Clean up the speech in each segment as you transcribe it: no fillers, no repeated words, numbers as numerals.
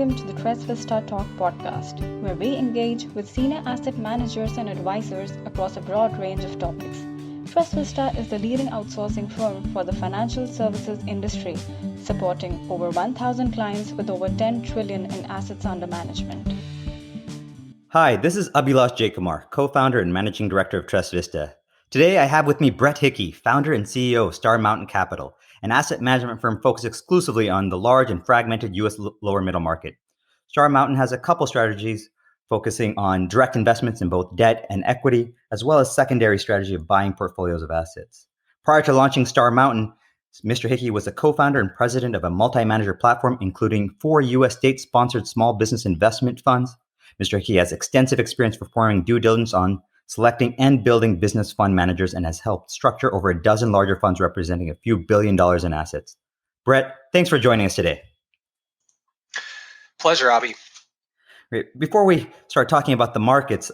welcome to the Trust Vista Talk podcast, where we engage with senior asset managers and advisors across a broad range of topics. Trust Vista is the leading outsourcing firm for the financial services industry, supporting over 1,000 clients with over 10 trillion in assets under management. Hi, this is Abhilash Jaykumar, co-founder and managing director of Trust Vista. Today, I have with me Brett Hickey, founder and CEO of Star Mountain Capital, an asset management firm focused exclusively on the large and fragmented U.S. lower middle market. Star Mountain has a couple strategies focusing on direct investments in both debt and equity, as well as secondary strategy of buying portfolios of assets. Prior to launching Star Mountain, Mr. Hickey was a co-founder and president of a multi-manager platform, including 4 U.S. state-sponsored small business investment funds. Mr. Hickey has extensive experience performing due diligence on selecting and building business fund managers and has helped structure over a dozen larger funds representing a few $1 billion in assets. Brett, thanks for joining us today. Pleasure, Abhi. Before we start talking about the markets,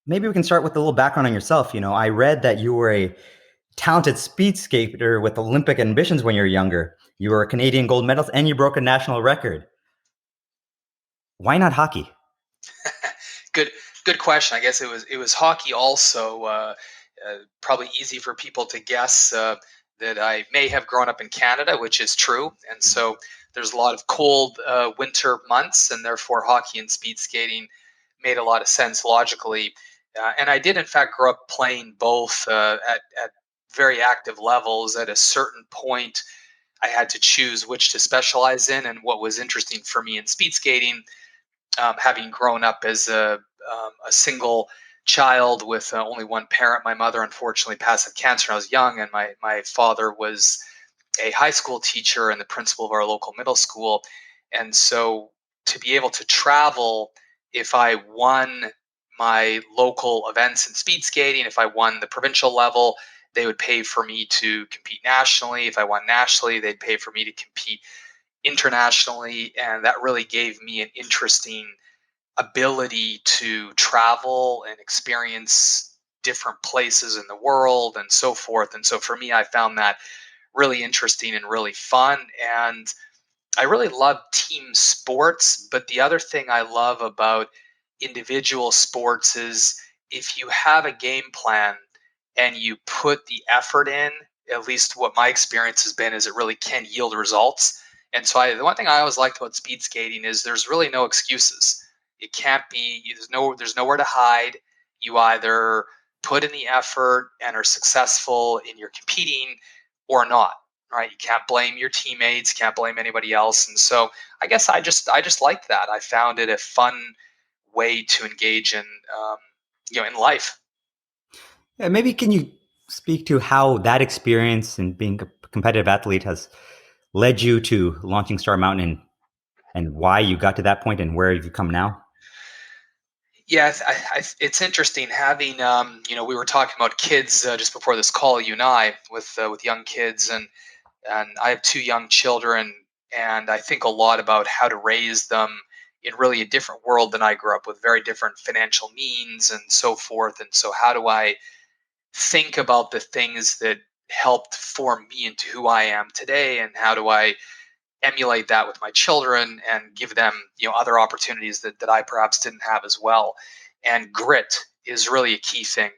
maybe we can start with a little background on yourself. I read that you were a talented speed skater with Olympic ambitions when you were younger. You were a Canadian gold medalist and you broke a national record. Why not hockey? Good question. I guess it was hockey also. Probably easy for people to guess that I may have grown up in Canada, which is true. And so there's a lot of cold winter months, and therefore hockey and speed skating made a lot of sense logically. And I did, in fact, grow up playing both at very active levels. At a certain point, I had to choose which to specialize in. And what was interesting for me in speed skating, having grown up as a single child with only one parent. My mother unfortunately passed of cancer when I was young, and my father was a high school teacher and the principal of our local middle school. And so to be able to travel, if I won my local events in speed skating, if I won the provincial level, they would pay for me to compete nationally. If I won nationally, they'd pay for me to compete internationally. And that really gave me an interesting ability to travel and experience different places in the world and so forth. And so for me, I found that really interesting and really fun. And I really love team sports. But the other thing I love about individual sports is if you have a game plan and you put the effort in, at least what my experience has been, is it really can yield results. And so the one thing I always liked about speed skating is there's really no excuses. It can't be, there's nowhere to hide. You either put in the effort and are successful in your competing or not, right? You can't blame your teammates, can't blame anybody else. And so I guess I just liked that. I found it a fun way to engage in life. Yeah, maybe can you speak to how that experience and being a competitive athlete has led you to launching Star Mountain and why you got to that point and where you've come now? Yeah, it's interesting having, we were talking about kids just before this call, you and I, with young kids, and I have 2 young children, and I think a lot about how to raise them in really a different world than I grew up with, very different financial means and so forth. And so how do I think about the things that helped form me into who I am today, and how do I emulate that with my children and give them other opportunities that I perhaps didn't have as well. And grit is really a key thing.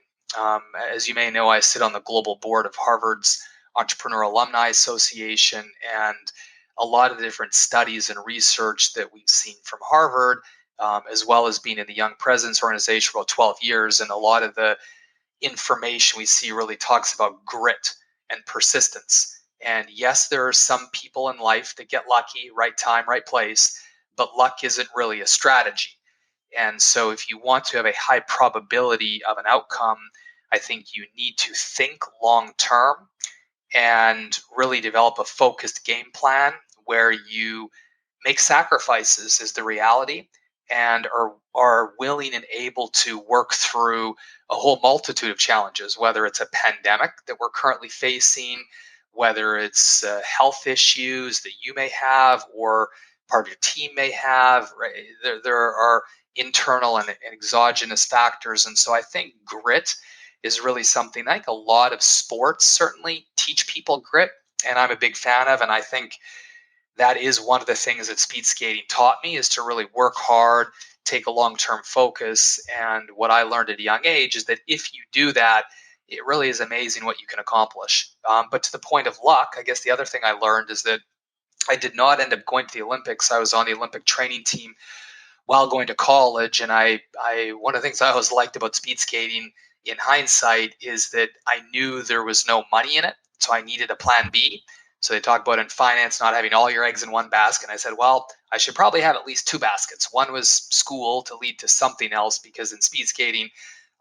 As you may know, I sit on the global board of Harvard's Entrepreneur Alumni Association, and a lot of the different studies and research that we've seen from Harvard, as well as being in the Young Presidents Organization for about 12 years, and a lot of the information we see really talks about grit and persistence. And yes, there are some people in life that get lucky, right time, right place, but luck isn't really a strategy. And so if you want to have a high probability of an outcome, I think you need to think long term and really develop a focused game plan where you make sacrifices is the reality, and are willing and able to work through a whole multitude of challenges, whether it's a pandemic that we're currently facing, whether it's health issues that you may have or part of your team may have. Right? There are internal and exogenous factors. And so I think grit is really something I think a lot of sports certainly teach people grit, and I'm a big fan of. And I think that is one of the things that speed skating taught me, is to really work hard, take a long-term focus. And what I learned at a young age is that if you do that, it really is amazing what you can accomplish. But to the point of luck, I guess the other thing I learned is that I did not end up going to the Olympics. I was on the Olympic training team while going to college, and I one of the things I always liked about speed skating in hindsight is that I knew there was no money in it, so I needed a plan B. So they talk about in finance not having all your eggs in one basket. And I said, well, I should probably have at least two baskets. One was school to lead to something else, because in speed skating,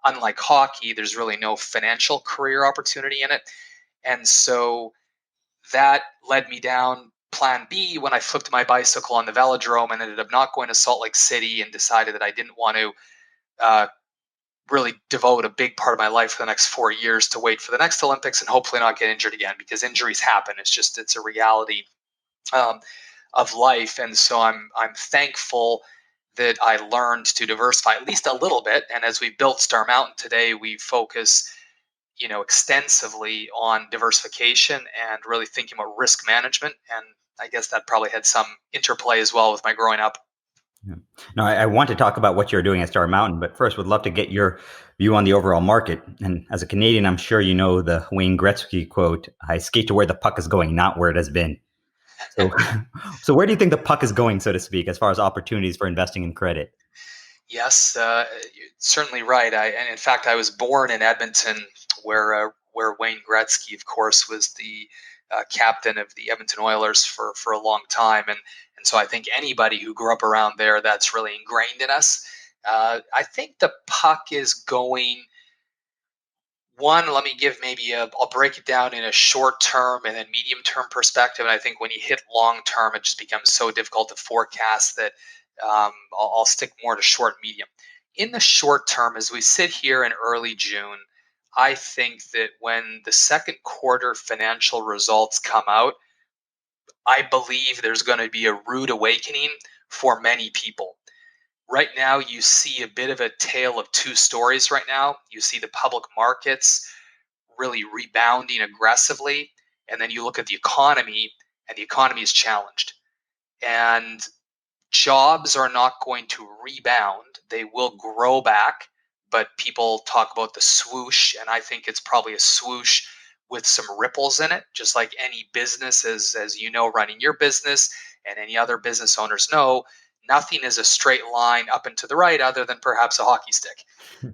unlike hockey, there's really no financial career opportunity in it. And so that led me down plan B when I flipped my bicycle on the velodrome and ended up not going to Salt Lake City, and decided that I didn't want to uh, really devote a big part of my life for the next 4 years to wait for the next Olympics and hopefully not get injured again, because injuries happen. It's a reality um, of life. And so I'm thankful that I learned to diversify at least a little bit. And as we built Star Mountain today, we focus extensively on diversification and really thinking about risk management. And I guess that probably had some interplay as well with my growing up. Yeah. No, I want to talk about what you're doing at Star Mountain, but first would love to get your view on the overall market. And as a Canadian, I'm sure you know the Wayne Gretzky quote, "I skate to where the puck is going, not where it has been." So, so where do you think the puck is going, so to speak, as far as opportunities for investing in credit? Yes, you're certainly right. And in fact, I was born in Edmonton, where Wayne Gretzky, of course, was the captain of the Edmonton Oilers for a long time, and so I think anybody who grew up around there, that's really ingrained in us. I think the puck is going. One, let me give maybe I'll break it down in a short term and then medium term perspective. And I think when you hit long term, it just becomes so difficult to forecast that I'll stick more to short and medium. In the short term, as we sit here in early June, I think that when the second quarter financial results come out, I believe there's going to be a rude awakening for many people. Right now, you see a bit of a tale of two stories right now. You see the public markets really rebounding aggressively, and then you look at the economy, and the economy is challenged. And jobs are not going to rebound. They will grow back, but people talk about the swoosh, and I think it's probably a swoosh with some ripples in it, just like any business, as you know, running your business and any other business owners know, nothing is a straight line up and to the right other than perhaps a hockey stick.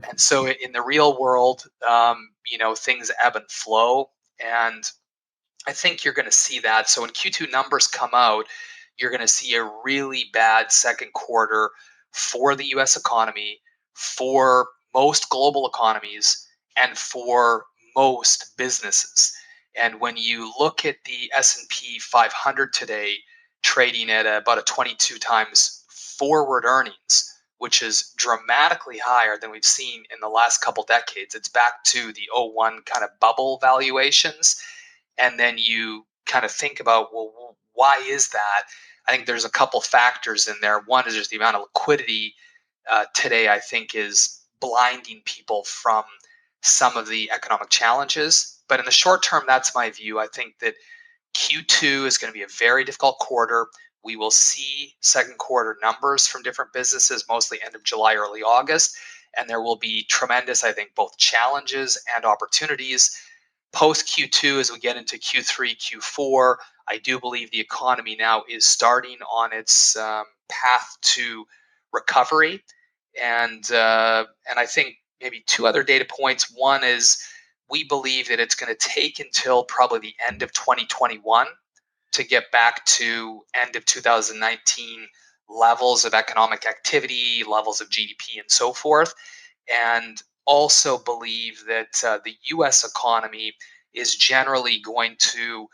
And so in the real world, things ebb and flow. And I think you're going to see that. So when Q2 numbers come out, you're going to see a really bad second quarter for the US economy, for most global economies, and for most businesses. And when you look at the S&P 500 today, trading at about a 22 times forward earnings, which is dramatically higher than we've seen in the last couple decades. It's back to the '01 kind of bubble valuations. And then you kind of think about, well, why is that? I think there's a couple factors in there. One is just the amount of liquidity today, I think, is blinding people from some of the economic challenges. But in the short term, that's my view. I think that Q2 is going to be a very difficult quarter. We will see second quarter numbers from different businesses, mostly end of July, early August. And there will be tremendous, I think, both challenges and opportunities. Post Q2, as we get into Q3, Q4, I do believe the economy now is starting on its path to recovery. And I think maybe two other data points. One is we believe that it's going to take until probably the end of 2021 to get back to end of 2019 levels of economic activity, levels of GDP, and so forth. And also believe that the US economy is generally going to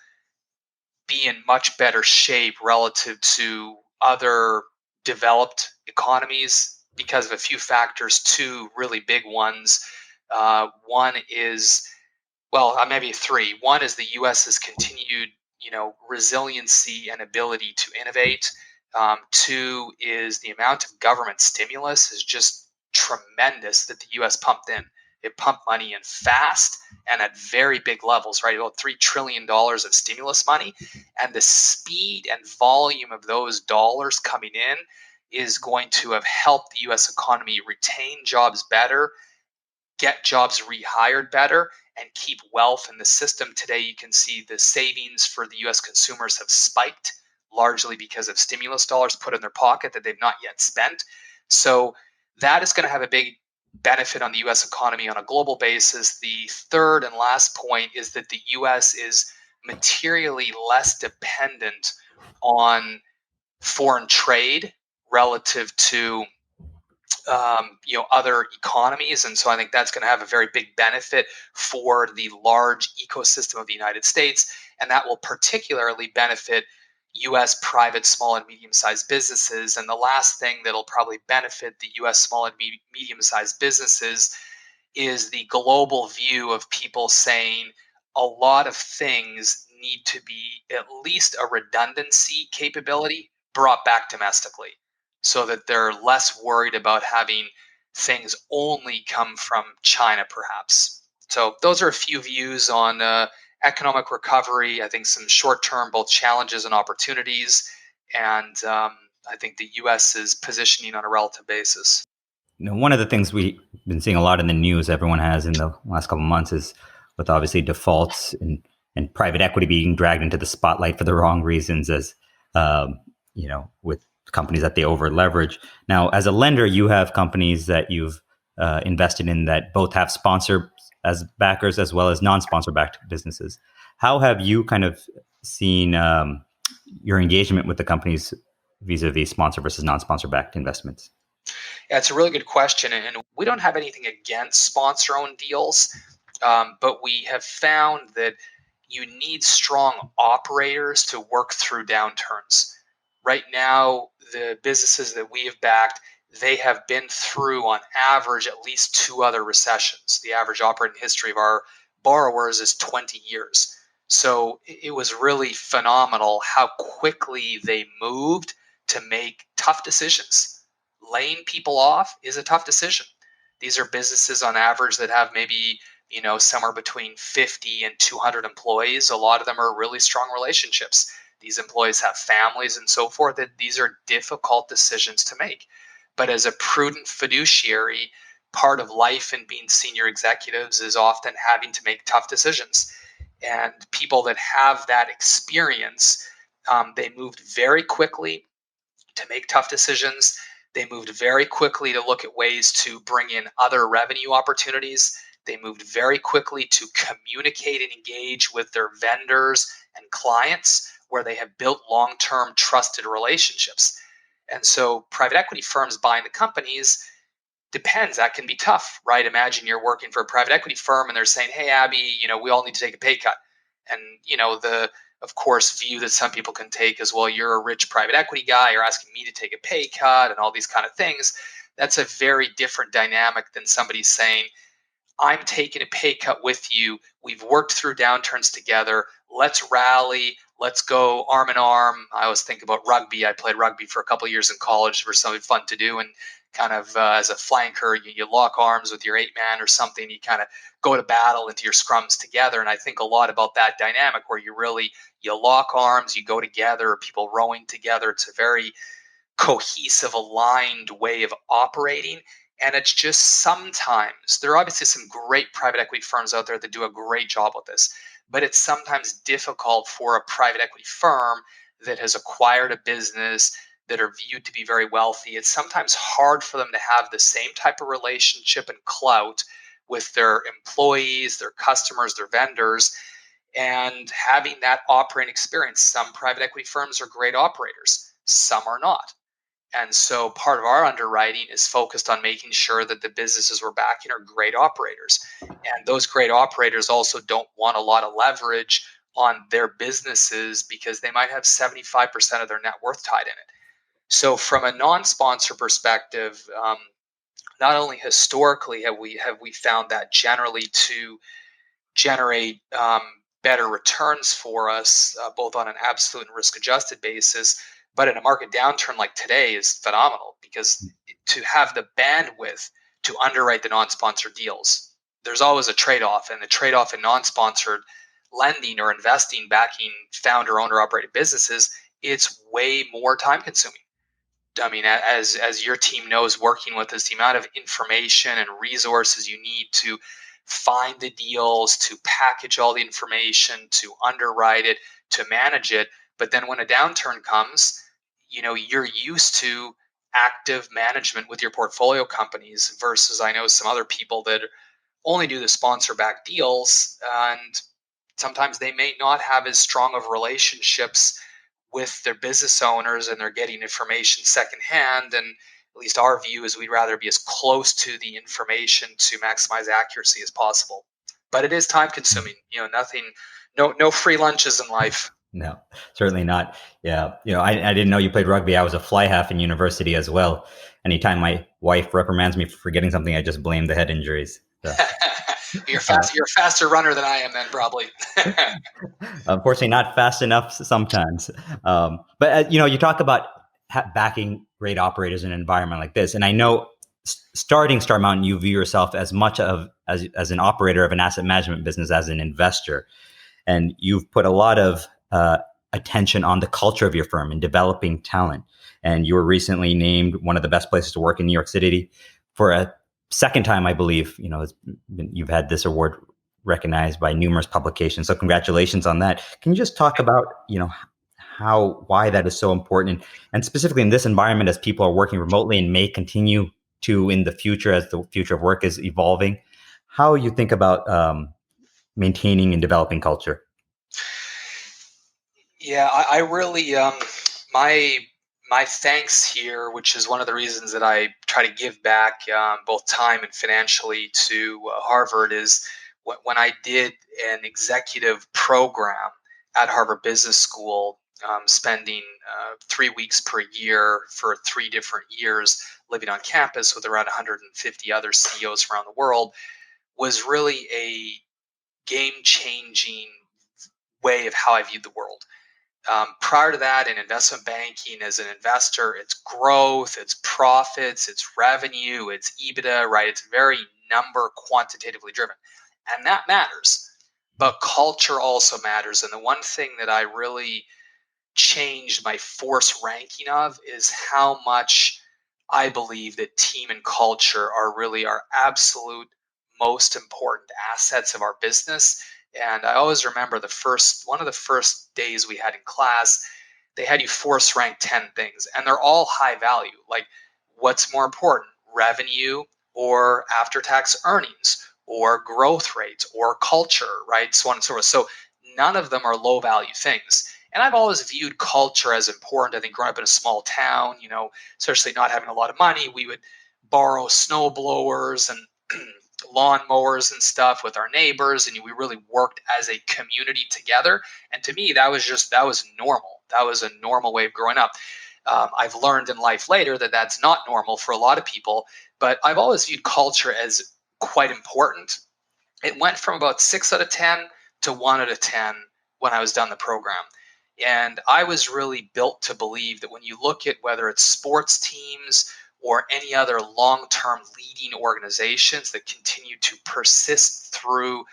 be in much better shape relative to other developed economies because of a few factors, two really big ones. One is, well, maybe three. One is the US's continued, resiliency and ability to innovate. Two is the amount of government stimulus is just tremendous that the US pumped in. It pumped money in fast, and at very big levels, right? About $3 trillion of stimulus money. And the speed and volume of those dollars coming in is going to have helped the US economy retain jobs better, get jobs rehired better, and keep wealth in the system. Today, you can see the savings for the US consumers have spiked, largely because of stimulus dollars put in their pocket that they've not yet spent. So that is going to have a big benefit on the US economy on a global basis. The third and last point is that the US is materially less dependent on foreign trade relative to other economies, and so I think that's going to have a very big benefit for the large ecosystem of the United States, and that will particularly benefit U.S. private small and medium-sized businesses. And the last thing that'll probably benefit the U.S. small and medium-sized businesses is the global view of people saying a lot of things need to be at least a redundancy capability brought back domestically, so that they're less worried about having things only come from China, perhaps. So those are a few views on economic recovery. I think some short-term both challenges and opportunities, and I think the U.S. is positioning on a relative basis. One of the things we've been seeing a lot in the news, everyone has in the last couple of months, is with obviously defaults and private equity being dragged into the spotlight for the wrong reasons, as with companies that they over leverage. Now, as a lender, you have companies that you've invested in that both have sponsor as backers as well as non-sponsor backed businesses. How have you kind of seen your engagement with the companies vis-a-vis sponsor versus non-sponsor backed investments? Yeah, it's a really good question, and we don't have anything against sponsor-owned deals, but we have found that you need strong operators to work through downturns. Right now, the businesses that we have backed, they have been through, on average, at least 2 other recessions. The average operating history of our borrowers is 20 years. So it was really phenomenal how quickly they moved to make tough decisions. Laying people off is a tough decision. These are businesses on average that have maybe somewhere between 50 and 200 employees. A lot of them are really strong relationships. These employees have families and so forth. That these are difficult decisions to make. But as a prudent fiduciary, part of life and being senior executives is often having to make tough decisions. And people that have that experience, they moved very quickly to make tough decisions. They moved very quickly to look at ways to bring in other revenue opportunities. They moved very quickly to communicate and engage with their vendors and clients, where they have built long-term trusted relationships. And so private equity firms buying the companies, depends. That can be tough, right? Imagine you're working for a private equity firm and they're saying, "Hey, Abby, we all need to take a pay cut." And, the, of course, view that some people can take as, well, you're a rich private equity guy, you're asking me to take a pay cut and all these kind of things. That's a very different dynamic than somebody saying, "I'm taking a pay cut with you. We've worked through downturns together. Let's rally. Let's go arm in arm." I always think about rugby. I played rugby for a couple of years in college. It was something fun to do. And kind of as a flanker, you lock arms with your 8-man or something. You kind of go to battle into your scrums together. And I think a lot about that dynamic where you lock arms, you go together, people rowing together. It's a very cohesive, aligned way of operating. And it's just sometimes, there are obviously some great private equity firms out there that do a great job with this, but it's sometimes difficult for a private equity firm that has acquired a business that are viewed to be very wealthy. It's sometimes hard for them to have the same type of relationship and clout with their employees, their customers, their vendors, and having that operating experience. Some private equity firms are great operators, some are not. And so part of our underwriting is focused on making sure that the businesses we're backing are great operators. And those great operators also don't want a lot of leverage on their businesses because they might have 75% of their net worth tied in it. So from a non-sponsor perspective, not only historically have we found that generally to generate better returns for us, both on an absolute and risk-adjusted basis, but in a market downturn like today is phenomenal, because to have the bandwidth to underwrite the non-sponsor deals, there's always a trade-off, and the trade-off in non-sponsored lending or investing, backing founder, owner, operated businesses, it's way more time consuming. I mean, as your team knows, working with us, the amount of information and resources you need to find the deals, to package all the information, to underwrite it, to manage it. But then when a downturn comes, you're used to active management with your portfolio companies versus I know some other people that only do the sponsor backed deals, and sometimes they may not have as strong of relationships with their business owners, and they're getting information secondhand. And at least our view is we'd rather be as close to the information to maximize accuracy as possible. But it is time consuming. Nothing, no free lunches in life. No, certainly not. Yeah. I didn't know you played rugby. I was a fly half in university as well. Anytime my wife reprimands me for forgetting something, I just blame the head injuries. So. You're a faster runner than I am then, probably. Unfortunately, not fast enough sometimes. But you talk about backing great operators in an environment like this. And I know starting Star Mountain, you view yourself as much as an operator of an asset management business as an investor. And you've put a lot of attention on the culture of your firm and developing talent. And you were recently named one of the best places to work in New York City for a second time, I believe. You've had this award recognized by numerous publications. So congratulations on that. Can you just talk about, why that is so important, and specifically in this environment as people are working remotely and may continue to in the future as the future of work is evolving, how you think about maintaining and developing culture? Yeah, I really my thanks here, which is one of the reasons that I try to give back both time and financially to Harvard, is when I did an executive program at Harvard Business School, spending 3 weeks per year for 3 different years living on campus with around 150 other CEOs around the world, was really a game-changing way of how I viewed the world. Prior to that, in investment banking as an investor, it's growth, it's profits, it's revenue, it's EBITDA, right? It's very number quantitatively driven. And that matters. But culture also matters. And the one thing that I really changed my force ranking of is how much I believe that team and culture are really our absolute most important assets of our business. And I always remember one of the first days we had in class, they had you force rank 10 things, and they're all high value. Like, what's more important, revenue or after tax earnings or growth rates or culture, right? So on and so forth. So none of them are low value things. And I've always viewed culture as important. I think growing up in a small town, especially not having a lot of money, we would borrow snow blowers and lawn mowers and stuff with our neighbors, and we really worked as a community together. And to me, that was normal. That was a normal way of growing up. I've learned in life later that that's not normal for a lot of people, but I've always viewed culture as quite important. It went from about 6 out of 10 to 1 out of 10 when I was done the program. And I was really built to believe that when you look at whether it's sports teams or any other long-term leading organizations that continue to persist through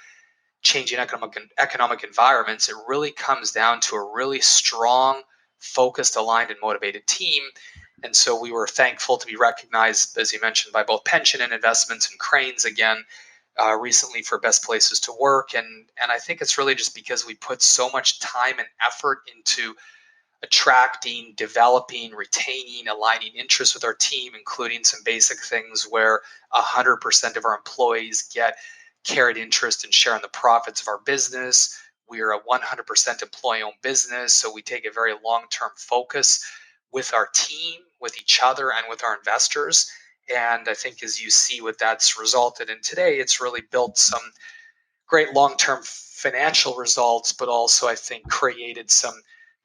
changing economic environments, it really comes down to a really strong, focused, aligned, and motivated team. And so we were thankful to be recognized, as you mentioned, by both Pension and Investments and Cranes again recently for best places to work. And I think it's really just because we put so much time and effort into attracting, developing, retaining, aligning interests with our team, including some basic things where 100% of our employees get carried interest and share in the profits of our business. We are a 100% employee-owned business, so we take a very long-term focus with our team, with each other, and with our investors. And I think as you see what that's resulted in today, it's really built some great long-term financial results, but also I think created some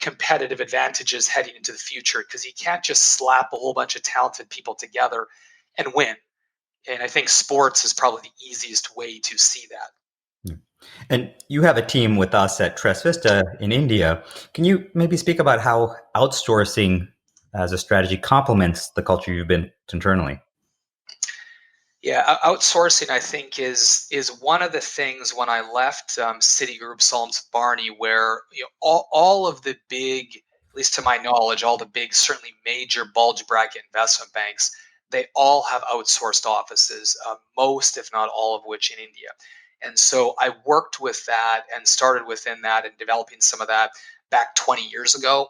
competitive advantages heading into the future, because you can't just slap a whole bunch of talented people together and win. And I think sports is probably the easiest way to see that. And you have a team with us at Tres Vista in India. Can you maybe speak about how outsourcing as a strategy complements the culture you've built internally? Yeah, outsourcing, I think, is one of the things when I left Citigroup, Solomon Barney, where all of the big, at least to my knowledge, all the big, certainly major bulge bracket investment banks, they all have outsourced offices, most, if not all of which in India. And so I worked with that and started within that and developing some of that back 20 years ago.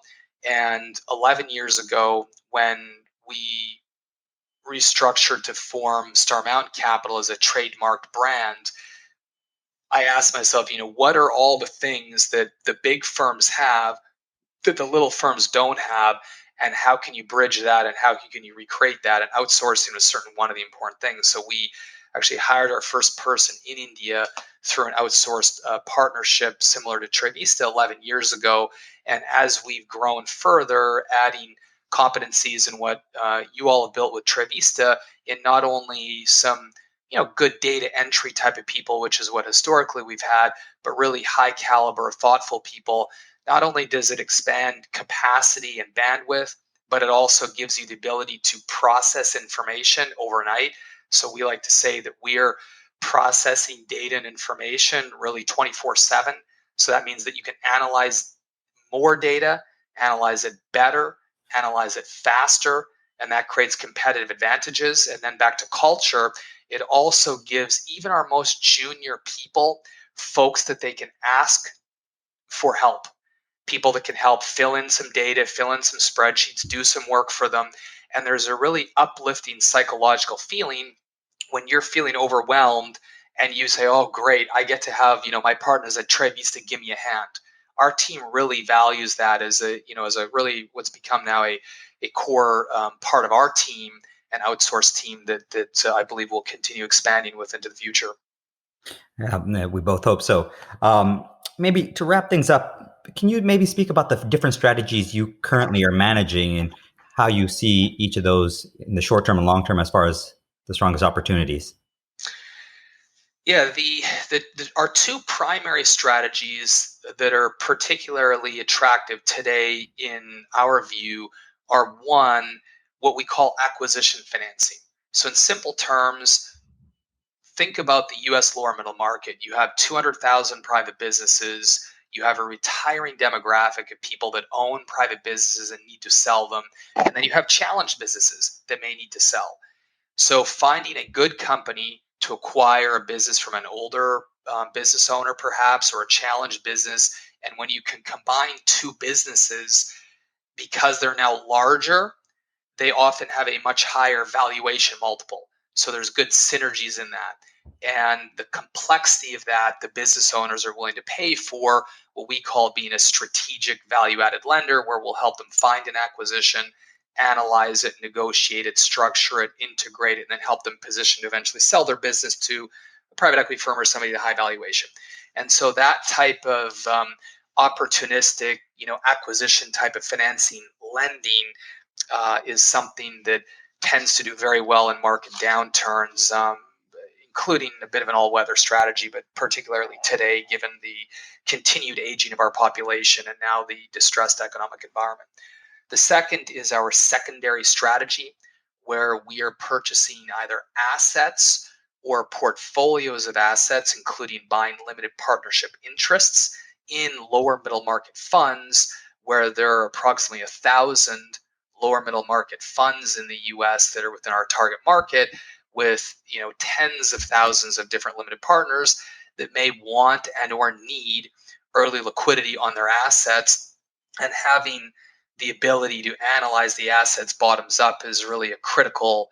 And 11 years ago, when we restructured to form Star Mountain Capital as a trademarked brand, I asked myself, what are all the things that the big firms have that the little firms don't have, and how can you bridge that, and how can you recreate that? And outsourcing was certainly one of the important things. So we actually hired our first person in India through an outsourced partnership similar to Trevista 11 years ago. And as we've grown further, adding competencies in what you all have built with Trevista, in not only some good data entry type of people, which is what historically we've had, but really high caliber, thoughtful people. Not only does it expand capacity and bandwidth, but it also gives you the ability to process information overnight. So we like to say that we're processing data and information really 24/7. So that means that you can analyze more data, analyze it better, analyze it faster, and that creates competitive advantages. And then back to culture, it also gives even our most junior people folks that they can ask for help, people that can help fill in some data, fill in some spreadsheets, do some work for them. And there's a really uplifting psychological feeling when you're feeling overwhelmed and you say, oh, great, I get to have, my partners at Trevis to give me a hand. Our team really values that as a really what's become now a core part of our team, an outsourced team that I believe will continue expanding with into the future. Yeah, we both hope so. Maybe to wrap things up, can you maybe speak about the different strategies you currently are managing and how you see each of those in the short term and long term as far as the strongest opportunities? Yeah, our two primary strategies that are particularly attractive today, in our view, are one, what we call acquisition financing. So, in simple terms, think about the US lower middle market. You have 200,000 private businesses. You have a retiring demographic of people that own private businesses and need to sell them. And then you have challenged businesses that may need to sell. So finding a good company to acquire a business from an older business owner, perhaps, or a challenged business, and when you can combine two businesses, because they're now larger, they often have a much higher valuation multiple. So there's good synergies in that. And the complexity of that, the business owners are willing to pay for what we call being a strategic value added lender, where we'll help them find an acquisition, analyze it, negotiate it, structure it, integrate it, and then help them position to eventually sell their business to a private equity firm or somebody at a high valuation. And so that type of opportunistic, acquisition type of financing lending is something that tends to do very well in market downturns, including a bit of an all-weather strategy, but particularly today, given the continued aging of our population and now the distressed economic environment. The second is our secondary strategy, where we are purchasing either assets or portfolios of assets, including buying limited partnership interests in lower middle market funds, where there are approximately 1,000 lower middle market funds in the US that are within our target market, with tens of thousands of different limited partners that may want and or need early liquidity on their assets. And having the ability to analyze the assets bottoms up is really a critical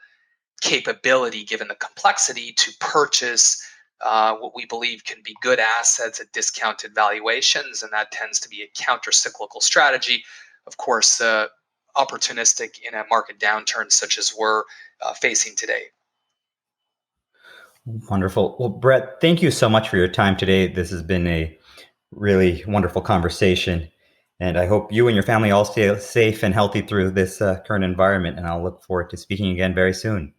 capability, given the complexity, to purchase what we believe can be good assets at discounted valuations. And that tends to be a counter-cyclical strategy. Of course, opportunistic in a market downturn such as we're facing today. Wonderful. Well, Brett, thank you so much for your time today. This has been a really wonderful conversation. And I hope you and your family all stay safe and healthy through this current environment. And I'll look forward to speaking again very soon.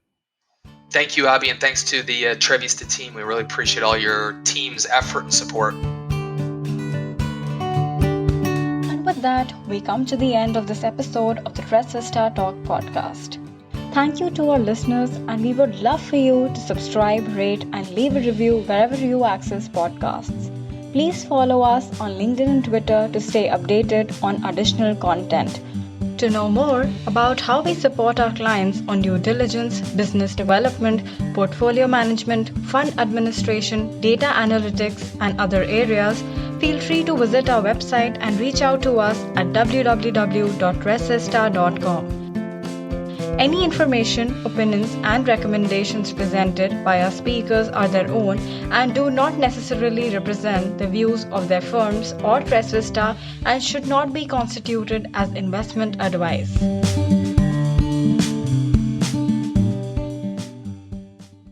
Thank you, Abby, and thanks to the Trevista team. We really appreciate all your team's effort and support. And with that, we come to the end of this episode of the Trevista Talk podcast. Thank you to our listeners, and we would love for you to subscribe, rate, and leave a review wherever you access podcasts. Please follow us on LinkedIn and Twitter to stay updated on additional content. To know more about how we support our clients on due diligence, business development, portfolio management, fund administration, data analytics, and other areas, feel free to visit our website and reach out to us at www.resista.com. Any information, opinions, and recommendations presented by our speakers are their own and do not necessarily represent the views of their firms or Trust Vista and should not be constituted as investment advice.